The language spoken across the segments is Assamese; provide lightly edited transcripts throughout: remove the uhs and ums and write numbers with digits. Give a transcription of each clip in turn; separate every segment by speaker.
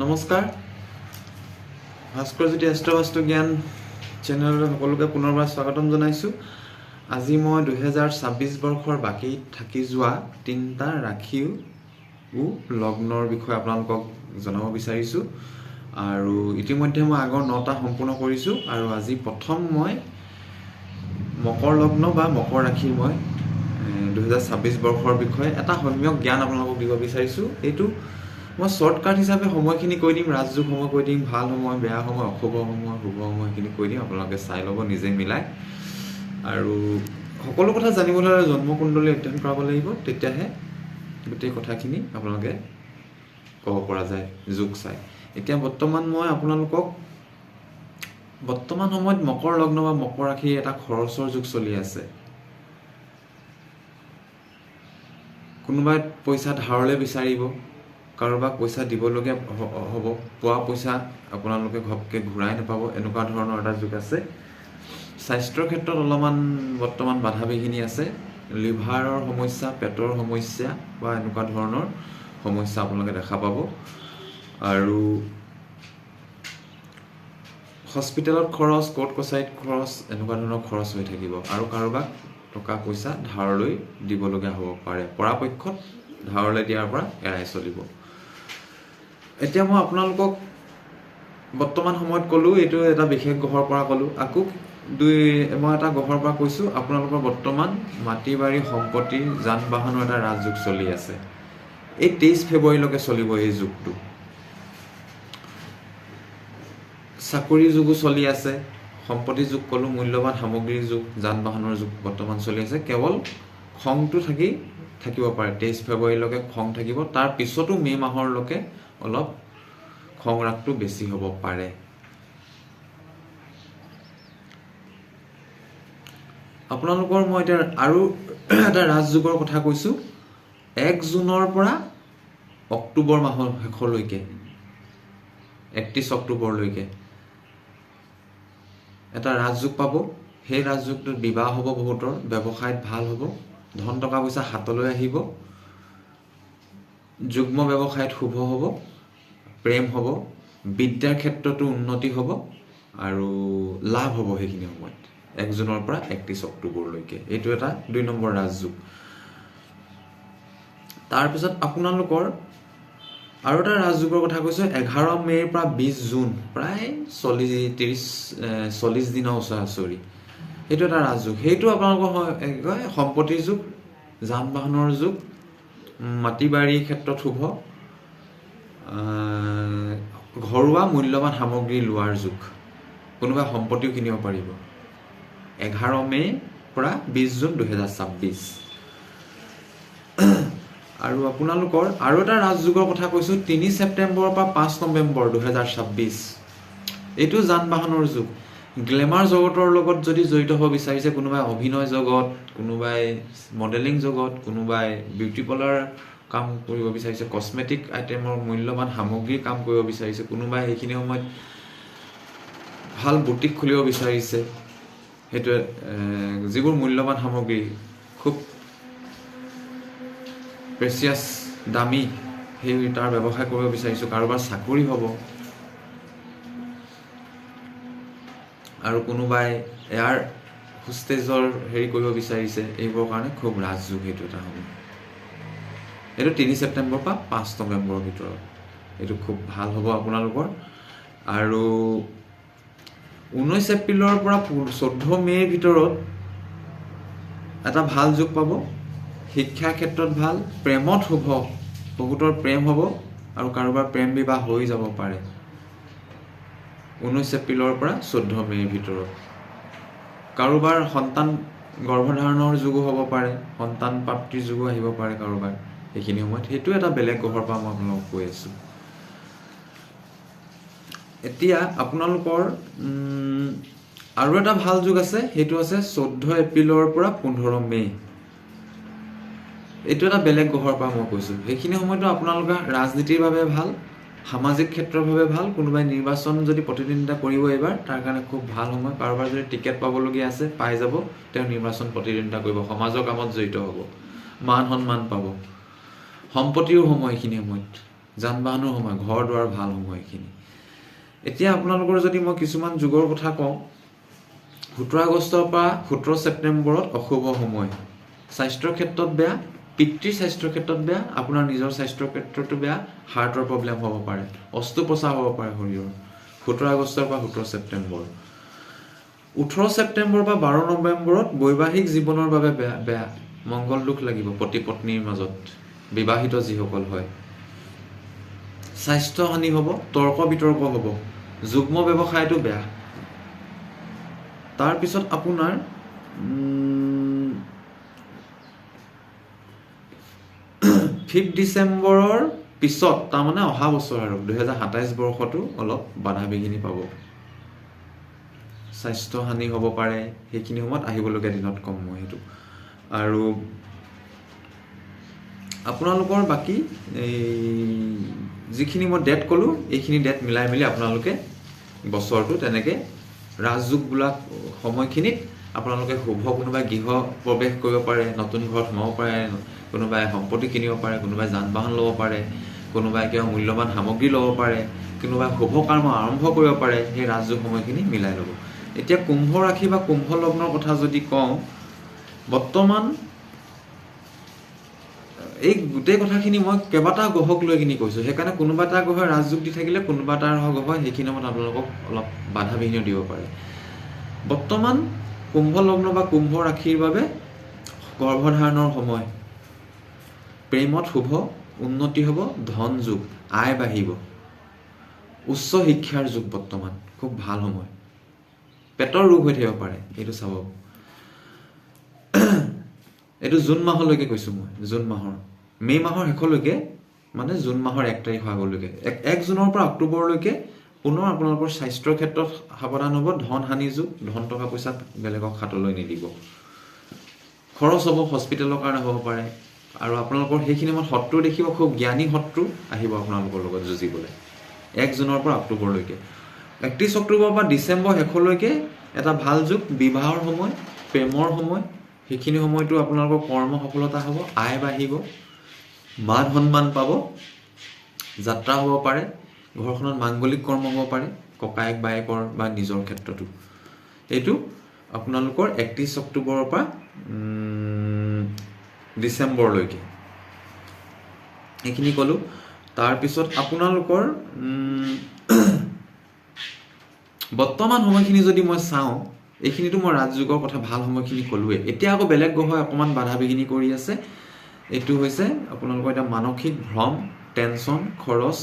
Speaker 1: নমস্কাৰ ভাস্কৰজ্যোতি এষ্ট্ৰবাস্তু জ্ঞান চেনেললৈ সকলোকে পুনৰবাৰ স্বাগতম জনাইছোঁ। আজি মই 2026 বৰ্ষৰ বাকী থাকি যোৱা 3টা ৰাশি ও লগ্নৰ বিষয়ে আপোনালোকক জনাব বিচাৰিছোঁ। আৰু ইতিমধ্যে মই আগৰ 9টা সম্পূৰ্ণ কৰিছোঁ আৰু আজি প্ৰথম মই মকৰ লগ্ন বা মকৰ ৰাশি মই 2026 বৰ্ষৰ বিষয়ে এটা সম্যক জ্ঞান আপোনালোকক দিব বিচাৰিছোঁ। এইটো মই শ্বৰ্টকাট হিচাপে সময়খিনি কৈ দিম, ৰাজযোগ সময় কৈ দিম, ভাল সময়, বেয়া সময়, অশুভ সময়, শুভ সময়খিনি কৈ দিম। আপোনালোকে চাই ল'ব নিজে মিলাই। আৰু সকলো কথা জানিবলৈ হ'লে জন্মকুণ্ডলী অধ্যয়ন কৰাব লাগিব, তেতিয়াহে গোটেই কথাখিনি আপোনালোকে ক'ব পৰা যায় যোগ চাই। এতিয়া বৰ্তমান মই আপোনালোকক বৰ্তমান সময়ত মকৰ লগ্ন বা মকৰ ৰাশিৰ এটা খৰচৰ যুগ চলি আছে। কোনোবাই পইচা ধাৰলৈ বিচাৰিব, কাৰোবাক পইচা দিবলগীয়া হ'ব, পোৱা পইচা আপোনালোকে ঘপকৈ ঘূৰাই নাপাব, এনেকুৱা ধৰণৰ এটা যুগ আছে। স্বাস্থ্যৰ ক্ষেত্ৰত অলপমান বৰ্তমান বাধা বিঘিনি আছে। লিভাৰৰ সমস্যা, পেটৰ সমস্যা বা এনেকুৱা ধৰণৰ সমস্যা আপোনালোকে দেখা পাব। আৰু হস্পিটেলত খৰচ, কোৰ্ট কাছাৰীত খৰচ, এনেকুৱা ধৰণৰ খৰচ হৈ থাকিব। আৰু কাৰোবাক টকা পইচা ধাৰলৈ দিবলগীয়া হ'ব পাৰে, পৰাপক্ষত ধাৰলৈ দিয়াৰ পৰা এৰাই চলিব। এতিয়া মই আপোনালোকক বৰ্তমান সময়ত ক'লোঁ, এইটো এটা বিশেষ গ্ৰহৰ পৰা ক'লোঁ। আকৌ মই এটা গ্ৰহৰ পৰা কৈছোঁ, আপোনালোকৰ বৰ্তমান মাটি বাৰী সম্পত্তি যান বাহনৰ এটা ৰাজযোগ চলি আছে। এই 23 ফেব্ৰুৱাৰীলৈকে চলিব এই যুগটো। চাকৰি যুগো চলি আছে, সম্পত্তি যুগ ক'লোঁ, মূল্যৱান সামগ্ৰীৰ যুগ, যান বাহনৰ যুগ বৰ্তমান চলি আছে। কেৱল খংটো থাকিব পাৰে, 23 ফেব্ৰুৱাৰীলৈকে খং থাকিব। তাৰ পিছতো মে' মাহৰলৈকে অলপ খং ৰাগটো বেছি হ'ব পাৰে। আপোনালোকৰ মই এতিয়া আৰু এটা ৰাজযোগৰ কথা কৈছোঁ। 1 জুনৰ পৰা অক্টোবৰ মাহৰ শেষলৈকে, 31 অক্টোবৰলৈকে এটা ৰাজযোগ পাব। সেই ৰাজযোগটোত বিবাহ হ'ব বহুতৰ, ব্যৱসায়ত ভাল হ'ব, ধন টকা পইচা হাতলৈ আহিব, যুগ্ম ব্যৱসায়ত শুভ হ'ব, প্ৰেম হ'ব, বিদ্যাৰ ক্ষেত্ৰতো উন্নতি হ'ব আৰু লাভ হ'ব সেইখিনি সময়ত। 1 জুনৰ পৰা 31 অক্টোবৰলৈকে এইটো এটা 2 নম্বৰ ৰাজযোগ। তাৰপিছত আপোনালোকৰ আৰু এটা ৰাজযোগৰ কথা কৈছোঁ। 11 মে'ৰ পৰা 20 জুন, প্ৰায় 40 দিনৰ ওচৰা-ওচৰি, সেইটো এটা ৰাজযোগ। সেইটো আপোনালোকৰ সম্পত্তিৰ যুগ, যান বাহনৰ যুগ, মাটি বাৰীৰ ক্ষেত্ৰত শুভ, ঘৰুৱা মূল্যৱান সামগ্ৰী লোৱাৰ যুগ। কোনোবাই সম্পত্তিও কিনিব পাৰিব। 11 মে'ৰ পৰা 20 জুন 2026। আৰু আপোনালোকৰ আৰু এটা ৰাজযোগৰ কথা কৈছোঁ। 3 ছেপ্টেম্বৰৰ পৰা 5 নৱেম্বৰ 2026। এইটো যান বাহনৰ যুগ। গ্লেমাৰ জগতৰ লগত যদি জড়িত হ'ব বিচাৰিছে, কোনোবাই অভিনয় জগত, কোনোবাই মডেলিং জগত, কোনোবাই বিউটি পাৰ্লাৰ কাম কৰিব বিচাৰিছে, কছমেটিক আইটেমৰ মূল্যৱান সামগ্ৰীৰ কাম কৰিব বিচাৰিছে, কোনোবাই সেইখিনি সময়ত ভাল বুটিক খুলিব বিচাৰিছে, সেইটোৱে যিবোৰ মূল্যৱান সামগ্ৰী খুব প্ৰেচিয়াছ, দামী, সেই তাৰ ব্যৱসায় কৰিব বিচাৰিছোঁ, কাৰোবাৰ চাকৰি হ'ব, আৰু কোনোবাই এয়াৰ হোষ্টেজৰ কৰিব বিচাৰিছে, এইবোৰৰ কাৰণে খুব ৰাজযোগ সেইটো এটা হ'ব। এইটো 3 ছেপ্টেম্বৰৰ পৰা 5 নৱেম্বৰৰ ভিতৰত এইটো খুব ভাল হ'ব আপোনালোকৰ। আৰু 19 এপ্ৰিলৰ পৰা 14 মে'ৰ ভিতৰত এটা ভাল যুগ পাব। শিক্ষাৰ ক্ষেত্ৰত ভাল, প্ৰেমত শুভ, বহুতৰ প্ৰেম হ'ব আৰু কাৰোবাৰ প্ৰেম বিবাহ হৈ যাব পাৰে 19 এপ্ৰিলৰ পৰা 14 মে'ৰ ভিতৰত। কাৰোবাৰ সন্তান গৰ্ভধাৰণৰ যুগো হ'ব পাৰে, সন্তান প্ৰাপ্তিৰ যুগো আহিব পাৰে কাৰোবাৰ সেইখিনি সময়ত। সেইটো এটা বেলেগ গ্ৰহৰ পৰা মই আপোনালোকক কৈ আছোঁ। এতিয়া আপোনালোকৰ আৰু এটা ভাল যুগ আছে, সেইটো আছে 14 এপ্ৰিলৰ পৰা 15 মে'। এইটো এটা বেলেগ গ্ৰহৰ পৰা মই কৈছোঁ। সেইখিনি সময়তো আপোনালোকে ৰাজনীতিৰ বাবে ভাল, সামাজিক ক্ষেত্ৰৰ বাবে ভাল। কোনোবাই নিৰ্বাচন যদি প্ৰতিদ্বন্দ্বিতা কৰিব এইবাৰ, তাৰ কাৰণে খুব ভাল সময়। কাৰোবাৰ যদি টিকেট পাবলগীয়া আছে, পাই যাব, তেওঁ নিৰ্বাচন প্ৰতিদ্বন্দ্বিতা কৰিব, সমাজৰ কামত জড়িত হ'ব, মান সন্মান পাব, সম্পত্তিৰো সময় এইখিনি সময়ত। যান বাহনৰ সময়, ঘৰ দুৱাৰ ভাল সময় এইখিনি। এতিয়া আপোনালোকৰ যদি মই কিছুমান যুগৰ কথা কওঁ, 17 আগষ্টৰ পৰা 17 ছেপ্টেম্বৰত অশুভ সময়। স্বাস্থ্যৰ ক্ষেত্ৰত বেয়া, পিতৃৰ স্বাস্থ্যৰ ক্ষেত্ৰত বেয়া, আপোনাৰ নিজৰ স্বাস্থ্যৰ ক্ষেত্ৰতো বেয়া, হাৰ্টৰ প্ৰব্লেম হ'ব পাৰে, অস্ত্ৰোপচাৰ হ'ব পাৰে শৰীৰৰ। 17 আগষ্টৰ পৰা 17 ছেপ্টেম্বৰ। 18 ছেপ্টেম্বৰ বা 12 নৱেম্বৰত বৈবাহিক জীৱনৰ বাবে বেয়া, মংগল দোষ লাগিব পতি পত্নীৰ মাজত, বিবাহিত যিসকল হয়। স্বাস্থ্য হানি হ'ব, তৰ্ক বিতৰ্ক হ'ব, যুগ্ম ব্যৱসায়টো বেয়া। তাৰপিছত আপোনাৰ 5 ডিচেম্বৰৰ পিছত, তাৰমানে অহা বছৰ আৰু 2027 বৰ্ষতো অলপ বাধা বিঘিনি পাব, স্বাস্থ্য হানি হ'ব পাৰে। সেইখিনি সময়ত আহিবলগীয়া দিনত কম মই সেইটো। আৰু আপোনালোকৰ বাকী এই যিখিনি মই ডেট ক'লোঁ, এইখিনি ডেট মিলাই মেলি আপোনালোকে বছৰটো তেনেকৈ ৰাজযোগ বোলা সময়খিনিত আপোনালোকে শুভ, কোনোবাই গৃহ প্ৰৱেশ কৰিব পাৰে, নতুন ঘৰত সোমাব পাৰে, কোনোবাই সম্পত্তি কিনিব পাৰে, কোনোবাই যান বাহন ল'ব পাৰে, কোনোবাই কিবা মূল্যৱান সামগ্ৰী ল'ব পাৰে, কোনোবাই শুভ কৰ্ম আৰম্ভ কৰিব পাৰে। সেই ৰাজযোগ সময়খিনি মিলাই ল'ব। এতিয়া কুম্ভ ৰাশি বা কুম্ভ লগ্নৰ কথা যদি কওঁ, বৰ্তমান এই গোটেই কথাখিনি মই কেইবাটা গ্ৰহক লৈ কিনি কৈছোঁ। সেইকাৰণে কোনোবা এটা গ্ৰহই ৰাজযোগ দি থাকিলে কোনোবা এটা গ্ৰহই সেইখিনি সময়ত আপোনালোকক অলপ বাধা বিঘিনি দিব পাৰে। বৰ্তমান কুম্ভ লগ্ন বা কুম্ভ ৰাশিৰ বাবে গৰ্ভধাৰণৰ সময়, প্ৰেমত শুভ, উন্নতি হ'ব, ধন যোগ, আয় বাঢ়িব, উচ্চ শিক্ষাৰ যুগ বৰ্তমান খুব ভাল সময়। পেটৰ ৰোগ হৈ থাকিব পাৰে, এইটো চাব। এইটো জুন মাহলৈকে কৈছোঁ মই, জুন মাহৰ মে' মাহৰ শেষলৈকে, মানে জুন মাহৰ 1 তাৰিখ আগলৈকে, 1 জুনৰ পৰা অক্টোবৰলৈকে পুনৰ আপোনালোকৰ স্বাস্থ্যৰ ক্ষেত্ৰত সাৱধান হ'ব। ধন হানি যোগ, ধন টকা পইচা বেলেগক হাতলৈ নিদিব, খৰচ হ'ব, হস্পিটেলৰ কাৰণে হ'ব পাৰে। আৰু আপোনালোকৰ সেইখিনি সময়ত শত্ৰু দেখিব, খুব জ্ঞানী শত্ৰু আহিব আপোনালোকৰ লগত যুঁজিবলৈ। 1 জুনৰ পৰা অক্টোবৰলৈকে। 31 অক্টোবৰ পৰা ডিচেম্বৰ শেষলৈকে এটা ভাল যুগ, বিবাহৰ সময়, প্ৰেমৰ সময়। সেইখিনি সময়তো আপোনালোকৰ কৰ্ম সফলতা হ'ব, আয় বাঢ়িব, মান সন্মান পাব, যাত্ৰা হ'ব পাৰে, ঘৰখনত মাংগলিক কৰ্ম হ'ব পাৰে, ককায়েক বায়েকৰ বা নিজৰ ক্ষেত্ৰতো। এইটো আপোনালোকৰ 31 অক্টোবৰৰ পৰা ডিচেম্বৰলৈকে এইখিনি ক'লোঁ। তাৰপিছত আপোনালোকৰ বৰ্তমান সময়খিনি যদি মই চাওঁ, এইখিনিতো মই ৰাজযোগৰ কথা ভাল সময়খিনি ক'লোৱে। এতিয়া আকৌ বেলেগ গ্ৰহই অকণমান বাধা বিঘিনি কৰি আছে। এইটো হৈছে আপোনালোকৰ এতিয়া মানসিক ভ্ৰম, টেনশ্যন, খৰচ,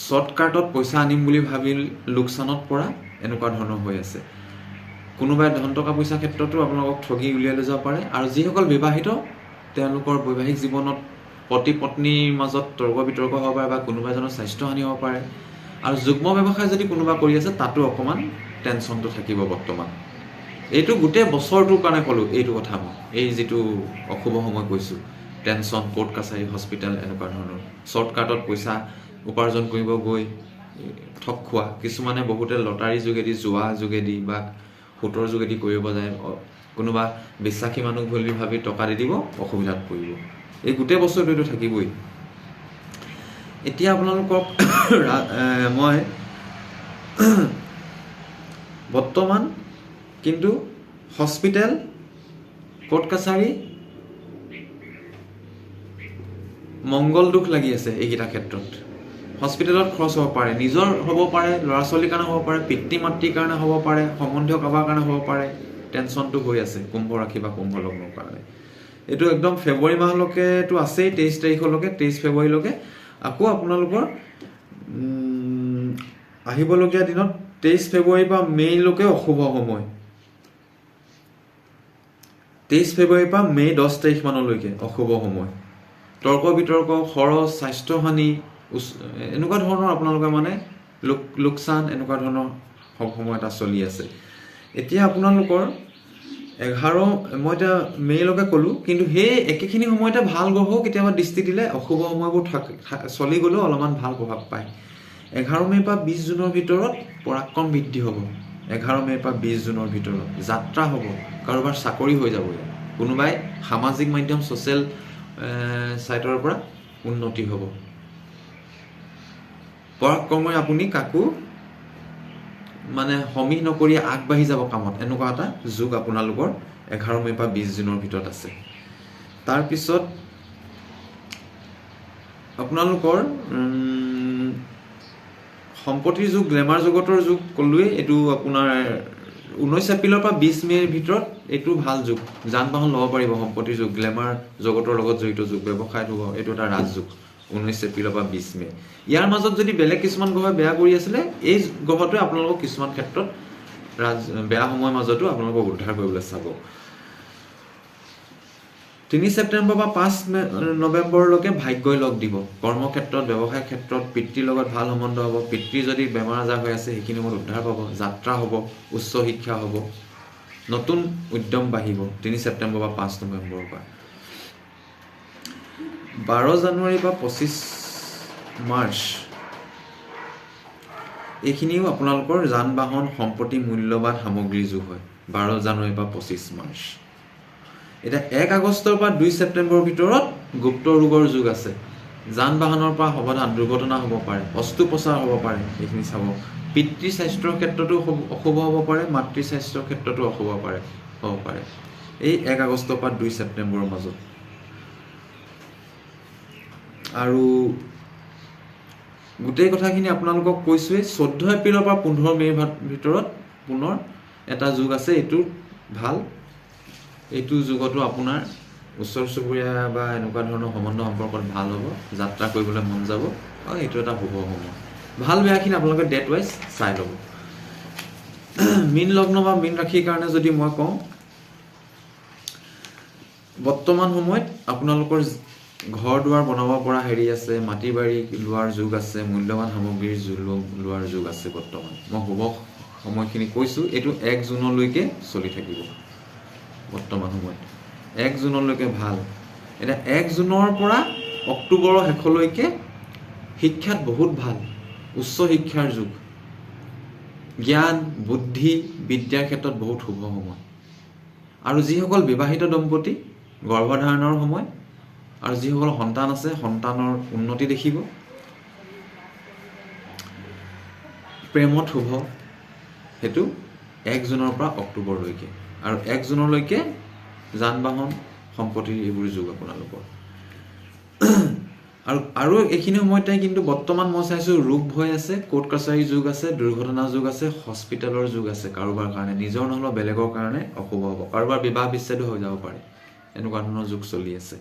Speaker 1: শ্বৰ্টকাটত পইচা আনিম বুলি ভাবি লোকচানত পৰা, এনেকুৱা ধৰণৰ হৈ আছে। কোনোবাই ধন টকা পইচাৰ ক্ষেত্ৰতো আপোনালোকক ঠগি উলিয়াই লৈ যাব পাৰে। আৰু যিসকল বিবাহিত, তেওঁলোকৰ বৈবাহিক জীৱনত পতি পত্নীৰ মাজত তৰ্ক বিতৰ্ক হ'ব পাৰে, বা কোনোবা এজনৰ স্বাস্থ্য হানি হ'ব পাৰে। আৰু যুগ্ম ব্যৱসায় যদি কোনোবা কৰি আছে, তাতো অকণমান টেনশ্যনটো থাকিব বৰ্তমান। এইটো গোটেই বছৰটোৰ কাৰণে ক'লোঁ এইটো কথা মই, এই যিটো অশুভ সময় কৈছোঁ, টেনশ্যন, কোৰ্ট কাছাৰী, হস্পিটেল, এনেকুৱা ধৰণৰ শ্বৰ্টকাটত পইচা উপাৰ্জন কৰিব গৈ ঠগ খোৱা। কিছুমানে বহুতে লটাৰী যোগেদি, জোৱা যোগেদি বা সুতৰ যোগেদি কৰিব যায়। কোনোবা বিশ্বাসী মানুহ বুলি ভাবি টকা দি দিব, অসুবিধাত পৰিব। এই গোটেই বছৰটো এইটো থাকিবই। এতিয়া আপোনালোকক মই বৰ্তমান কিন্তু হস্পিটেল, কোৰ্ট কাছাৰী, মংগল দোষ লাগি আছে। এইকেইটা ক্ষেত্ৰত হস্পিটেলত খৰচ হ'ব পাৰে, নিজৰ হ'ব পাৰে, ল'ৰা ছোৱালীৰ কাৰণে হ'ব পাৰে, পিতৃ মাতৃৰ কাৰণে হ'ব পাৰে, সম্বন্ধীয় কাৰোবাৰ কাৰণে হ'ব পাৰে। টেনশ্যনটো হৈ আছে কুম্ভ ৰাশি বা কুম্ভ লগ্নৰ কাৰণে। এইটো একদম ফেব্ৰুৱাৰী মাহলৈকেতো আছেই, 23 তাৰিখলৈকে, 23 ফেব্ৰুৱাৰীলৈকে। আকৌ আপোনালোকৰ আহিবলগীয়া দিনত 23 ফেব্ৰুৱাৰীৰ পৰা মে'লৈকে অশুভ সময়। 23 ফেব্ৰুৱাৰীৰ পৰা মে' 10 তাৰিখ মানলৈকে অশুভ সময়। তৰ্ক বিতৰ্ক, খৰচ, স্বাস্থ্যহানি, এনেকুৱা ধৰণৰ আপোনালোকে মানে লোকচান, এনেকুৱা ধৰণৰ সময় এটা চলি আছে। এতিয়া আপোনালোকৰ 11 মই এতিয়া মে'লৈকে ক'লোঁ, কিন্তু সেই একেখিনি সময়তে ভাল গ্ৰহও কেতিয়াবা দৃষ্টি দিলে অশুভ সময়বোৰ চলি গ'লেও অলপমান ভাল প্ৰভাৱ পায়। 11 মে' পৰা 20 জুনৰ ভিতৰত পৰাক্ৰম বৃদ্ধি হ'ব। 11 মে' পৰা 20 জুনৰ ভিতৰত যাত্ৰা হ'ব, কাৰোবাৰ চাকৰি হৈ যাব। কোনোবাই সামাজিক মাধ্যম, ছ'চিয়েল ছাইটৰ পৰা উন্নতি হ'ব। পৰাক্ৰমে আপুনি কাকো মানে সমীহ নকৰি আগবাঢ়ি যাব কামত, এনেকুৱা এটা যোগ আপোনালোকৰ 11 মে'ৰ পৰা 20 জুনৰ ভিতৰত আছে। তাৰপিছত আপোনালোকৰ সম্পত্তিৰ যুগ, গ্লেমাৰ জগতৰ যুগ ক'লোৱে, এইটো আপোনাৰ 19 এপ্ৰিলৰ পৰা 20 মে'ৰ ভিতৰত এইটো ভাল যুগ। যান বাহন ল'ব পাৰিব, সম্পত্তিৰ যুগ, গ্লেমাৰ জগতৰ লগত জড়িত যুগ, ব্যৱসায়ত হ'ব, এইটো এটা ৰাজযোগ। 19 এপ্ৰিলৰ পৰা 20 মে'। ইয়াৰ মাজত যদি বেলেগ কিছুমান গ্ৰহে বেয়া কৰি আছিলে, এই গ্ৰহটোৱে আপোনালোকক কিছুমান ক্ষেত্ৰত বেয়া সময়ৰ মাজতো আপোনালোকক উদ্ধাৰ কৰিবলৈ চাব। 3 ছেপ্টেম্বৰ বা 5 নৱেম্বৰলৈকে ভাগ্যই লগ দিব। কৰ্মক্ষেত্ৰত, ব্যৱসায় ক্ষেত্ৰত পিতৃৰ লগত ভাল সম্বন্ধ হ'ব। পিতৃৰ যদি বেমাৰ আজাৰ হৈ আছে সেইখিনি সময়ত উদ্ধাৰ পাব, যাত্ৰা হ'ব, উচ্চ শিক্ষা হ'ব, নতুন উদ্যম বাঢ়িব 3 ছেপ্টেম্বৰ বা 5 নৱেম্বৰৰ পৰা। 12 জানুৱাৰী বা 25 মাৰ্চ এইখিনিও আপোনালোকৰ যান বাহন, সম্পত্তি, মূল্যৱান সামগ্ৰীৰ যুগ হয়। 12 জানুৱাৰী বা 25 মাৰ্চ। এতিয়া 1 আগষ্টৰ পৰা 2 ছেপ্টেম্বৰৰ ভিতৰত গুপ্ত ৰোগৰ যুগ আছে। যান বাহনৰ পৰা সাৱধান, দুৰ্ঘটনা হ'ব পাৰে, অস্ত্ৰোপচাৰ হ'ব পাৰে, এইখিনি চাব। পিতৃ স্বাস্থ্যৰ ক্ষেত্ৰতো অশুভ হ'ব পাৰে, মাতৃ স্বাস্থ্যৰ ক্ষেত্ৰতো অশুভ হ'ব পাৰে। এই 1 আগষ্টৰ পৰা 2 ছেপ্টেম্বৰৰ মাজত। আৰু গোটেই কথাখিনি আপোনালোকক কৈছোঁৱেই। 14 এপ্ৰিলৰ পৰা 15 মে'ৰ ভিতৰত পুনৰ এটা যুগ আছে, এইটো ভাল। এইটো যুগতো আপোনাৰ ওচৰ চুবুৰীয়া বা এনেকুৱা ধৰণৰ সম্বন্ধ সম্পৰ্কত ভাল হ'ব, যাত্ৰা কৰিবলৈ মন যাব, আৰু এইটো এটা শুভ সময়। ভাল বেয়াখিনি আপোনালোকে ডেট ৱাইজ চাই ল'ব। মীন লগ্ন বা মীন ৰাশিৰ কাৰণে যদি মই কওঁ, বৰ্তমান সময়ত আপোনালোকৰ ঘৰ দুৱাৰ বনাব পৰা হেৰি আছে, মাটি বাৰী লোৱাৰ যুগ আছে, মূল্যৱান সামগ্ৰীৰ লোৱাৰ যুগ আছে বৰ্তমান। মই শুভ সময়খিনি কৈছোঁ, এইটো 1 জুনলৈকে চলি থাকিব। বৰ্তমান সময়ত 1 জুনলৈকে ভাল। এতিয়া 1 জুনৰ পৰা অক্টোবৰৰ শেষলৈকে শিক্ষাত বহুত ভাল, উচ্চ শিক্ষাৰ যুগ। জ্ঞান, বুদ্ধি, বিদ্যাৰ ক্ষেত্ৰত বহুত শুভ সময়। আৰু যিসকল বিবাহিত দম্পতি, গৰ্ভধাৰণৰ সময়, আৰু যিসকল সন্তান আছে, সন্তানৰ উন্নতি দেখিব। প্ৰেমত শুভ, সেইটো 1 জুনৰ পৰা অক্টোবৰলৈকে। আৰু 1 জুনলৈকে যান বাহন, সম্পত্তিৰ এইবোৰ যুগ আপোনালোকৰ। আৰু এইখিনি সময়তে কিন্তু বৰ্তমান মই চাইছোঁ ৰোগ ভয় আছে, কোৰ্ট কাছাৰীৰ যুগ আছে, দুৰ্ঘটনা যুগ আছে, হস্পিটেলৰ যুগ আছে। কাৰোবাৰ কাৰণে, নিজৰ নহ'লেও বেলেগৰ কাৰণে অশুভ হ'ব। কাৰোবাৰ বিবাহ বিচ্ছেদো হৈ যাব পাৰে, এনেকুৱা ধৰণৰ যুগ চলি আছে।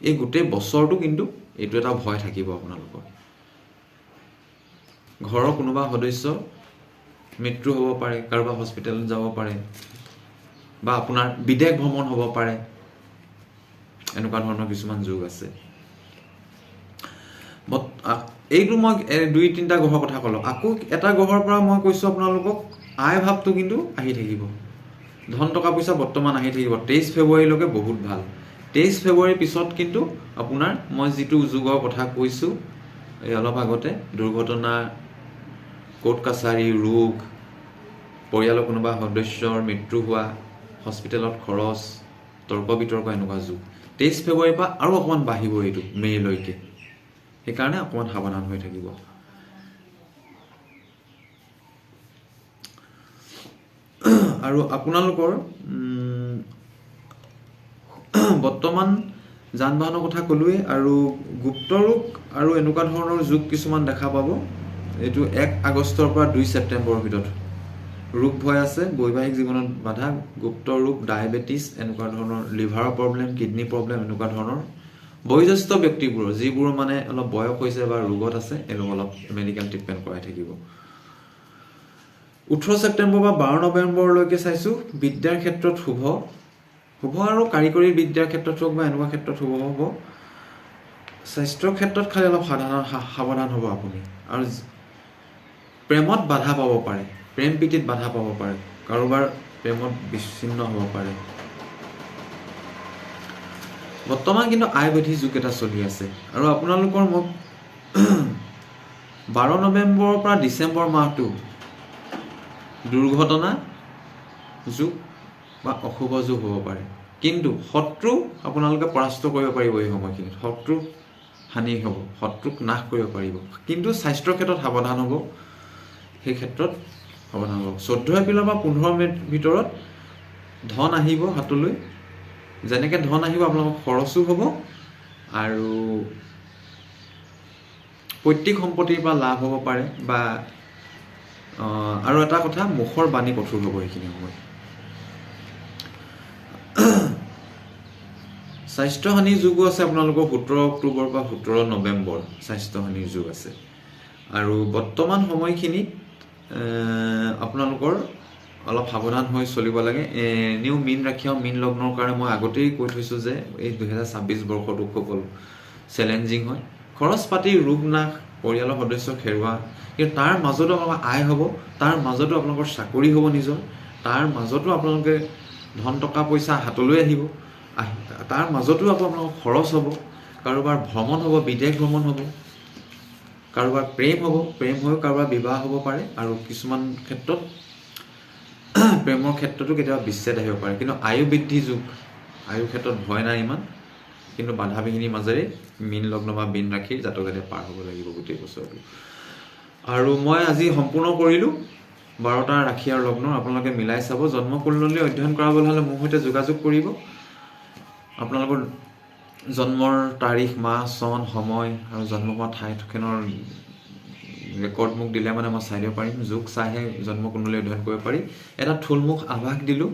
Speaker 1: এই গোটেই বছৰটো কিন্তু এইটো এটা ভয় থাকিব আপোনালোকৰ। ঘৰৰ কোনোবা সদস্য মৃত্যু হ'ব পাৰে, কাৰোবাৰ হস্পিটেলত যাব পাৰে, বা আপোনাৰ বিদেশ ভ্ৰমণ হ'ব পাৰে, এনেকুৱা ধৰণৰ কিছুমান যুগ আছে। এইটো মই 2-3টা গ্ৰহৰ কথা ক'লোঁ। আকৌ এটা গ্ৰহৰ পৰা মই কৈছোঁ আপোনালোকক, আয় ভাৱটো কিন্তু আহি থাকিব। ধন টকা পইচা বৰ্তমান আহি থাকিব। 23 ফেব্ৰুৱাৰীলৈকে বহুত ভাল। 23 ফেব্ৰুৱাৰীৰ পিছত কিন্তু আপোনাৰ মই যিটো যুগৰ কথা কৈছোঁ এই অলপ আগতে, দুৰ্ঘটনা, কোৰ্ট কাছাৰী, ৰোগ, পৰিয়ালৰ কোনোবা সদস্যৰ মৃত্যু হোৱা, হস্পিটেলত খৰচ, তৰ্ক বিতৰ্ক, এনেকুৱা যুগ। 23 ফেব্ৰুৱাৰীৰ পৰা আৰু অকণমান বাঢ়িব এইটো মে'লৈকে। সেইকাৰণে অকণমান সাৱধান হৈ থাকিব। আৰু আপোনালোকৰ বৰ্তমান যান বাহনৰ কথা ক'লোৱেই। আৰু গুপ্ত ৰোগ আৰু এনেকুৱা ধৰণৰ যুগ কিছুমান দেখা পাব। এইটো 1 আগষ্টৰ পৰা 2 ছেপ্টেম্বৰৰ ভিতৰত। ৰোগ ভয় আছে, বৈবাহিক জীৱনত বাধা, গুপ্ত ৰোগ, ডায়েবেটিছ, এনেকুৱা ধৰণৰ লিভাৰৰ প্ৰব্লেম, কিডনী প্ৰব্লেম, এনেকুৱা ধৰণৰ বয়োজ্যেষ্ঠ ব্যক্তিবোৰৰ, যিবোৰ মানে অলপ বয়স হৈছে বা ৰোগত আছে, এওঁলোক অলপ মেডিকেল ট্ৰিটমেণ্ট কৰাই থাকিব। 18 ছেপ্টেম্বৰ বা 12 নৱেম্বৰলৈকে চাইছোঁ বিদ্যাৰ ক্ষেত্ৰত শুভ আৰু কাৰিকৰী বিদ্যাৰ ক্ষেত্ৰত হওক বা এনেকুৱা ক্ষেত্ৰত শুভ হ'ব। স্বাস্থ্যৰ ক্ষেত্ৰত খালি অলপ সাৱধান হ'ব আপুনি। আৰু প্ৰেমত বাধা পাব পাৰে, প্ৰেম প্ৰীতিত বাধা পাব পাৰে, কাৰোবাৰ প্ৰেমত বিচ্ছিন্ন হ'ব পাৰে। বৰ্তমান কিন্তু আয় বৃদ্ধি যুগ এটা চলি আছে। আৰু আপোনালোকৰ মোক 12 নৱেম্বৰৰ পৰা ডিচেম্বৰ মাহটো দুৰ্ঘটনা যুগ বা অশুভ যুগ হ'ব পাৰে। কিন্তু শত্ৰু আপোনালোকে পৰাস্ত কৰিব পাৰিব এই সময়খিনিত। শত্ৰু হানি হ'ব, শত্ৰুক নাশ কৰিব পাৰিব, কিন্তু স্বাস্থ্যৰ ক্ষেত্ৰত সাৱধান হ'ব। সেই ক্ষেত্ৰত সাৱধান হ'ব। 14 এপ্ৰিলৰ পৰা 15 মে'ৰ ভিতৰত ধন আহিব হাতলৈ। যেনেকৈ ধন আহিব আপোনালোকৰ খৰচো হ'ব আৰু পৈতৃক সম্পত্তিৰ পৰা লাভ হ'ব পাৰে, বা আৰু এটা কথা, মুখৰ বাণী কঠোৰ হ'ব সেইখিনি সময়ত। স্বাস্থ্যহানিৰ যুগো আছে আপোনালোকৰ 17 অক্টোবৰ পৰা 17 নৱেম্বৰ স্বাস্থ্যহানিৰ যুগ আছে। আৰু বৰ্তমান সময়খিনিত আপোনালোকৰ অলপ সাৱধান হৈ চলিব লাগে। এনেও মীন ৰাশি আৰু মীন লগ্নৰ কাৰণে মই আগতেই কৈ থৈছোঁ যে এই 2026 বৰ্ষটো খুব চেলেঞ্জিং হয়। খৰচ পাতি, ৰোগ নাশ, পৰিয়ালৰ সদস্য হেৰুৱা, কিন্তু তাৰ মাজতো আপোনালোকৰ আয় হ'ব, তাৰ মাজতো আপোনালোকৰ চাকৰি হ'ব নিজৰ, তাৰ মাজতো আপোনালোকে ধন টকা পইচা হাতলৈ আহিব, তাৰ মাজতো আকৌ আপোনালোকৰ খৰচ হ'ব, কাৰোবাৰ ভ্ৰমণ হ'ব, বিদেশ ভ্ৰমণ হ'ব, কাৰোবাৰ প্ৰেম হ'ব, প্ৰেম হৈও কাৰোবাৰ বিবাহ হ'ব পাৰে, আৰু কিছুমান ক্ষেত্ৰত প্ৰেমৰ ক্ষেত্ৰতো কেতিয়াবা বিচ্ছেদ আহিব পাৰে। কিন্তু আয়ু বৃদ্ধি যুগ, আয়ুৰ ক্ষেত্ৰত ভয় নাই ইমান, কিন্তু বাধা বিঘিনিৰ মাজেৰে মীন লগ্ন বা মীন ৰাশিৰ জাতক জাতিয়ে পাৰ হ'ব লাগিব গোটেই বছৰটো। আৰু মই আজি সম্পূৰ্ণ কৰিলোঁ 12টা ৰাশি আৰু লগ্ন। আপোনালোকে মিলাই চাব। জন্মকুণ্ডলী অধ্যয়ন কৰাবলৈ হ'লে মোৰ সৈতে যোগাযোগ কৰিব। আপোনালোকৰ জন্মৰ তাৰিখ, মাহ, চন, সময় আৰু জন্ম হোৱা ঠাই ঠিকনাৰ ৰেকৰ্ড মোক দিলে মানে মই চাই দিব পাৰিম। যোগ চাইহে জন্মকুণ্ডলী অধ্যয়ন কৰিব পাৰি। এটা থুলমুখ আভাস দিলোঁ।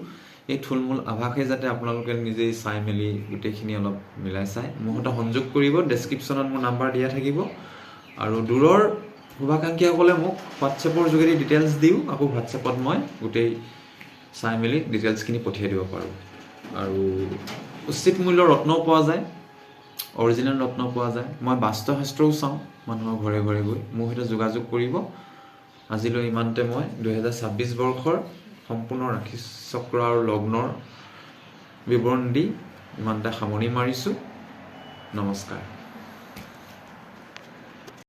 Speaker 1: এই থুলমূল আভাসে যাতে আপোনালোকে নিজেই চাই মেলি গোটেইখিনি অলপ মিলাই চাই মোৰ সৈতে সংযোগ কৰিব। ডেছক্ৰিপশ্যনত মোৰ নাম্বাৰ দিয়া থাকিব। আৰু দূৰৰ শুভাকাংক্ষীসকলে মোক হোৱাটছএপৰ যোগেদি ডিটেইলছ দিওঁ, আকৌ হোৱাটছএপত মই গোটেই চাই মেলি ডিটেইলছখিনি পঠিয়াই দিব পাৰোঁ। আৰু উচিত মূল্যৰ ৰত্নও পোৱা যায়, অৰিজিনেল ৰত্ন পোৱা যায়। মই বাস্তুশাস্ত্ৰও চাওঁ মানুহৰ ঘৰে ঘৰে গৈ। মোৰ সৈতে যোগাযোগ কৰিব। আজিলৈ ইমানতে মই 2026 বৰ্ষৰ সম্পূৰ্ণ ৰাশি চক্ৰ আৰু লগ্নৰ বিৱৰণ দি ইমানতে সামৰণি মাৰিছোঁ। নমস্কাৰ।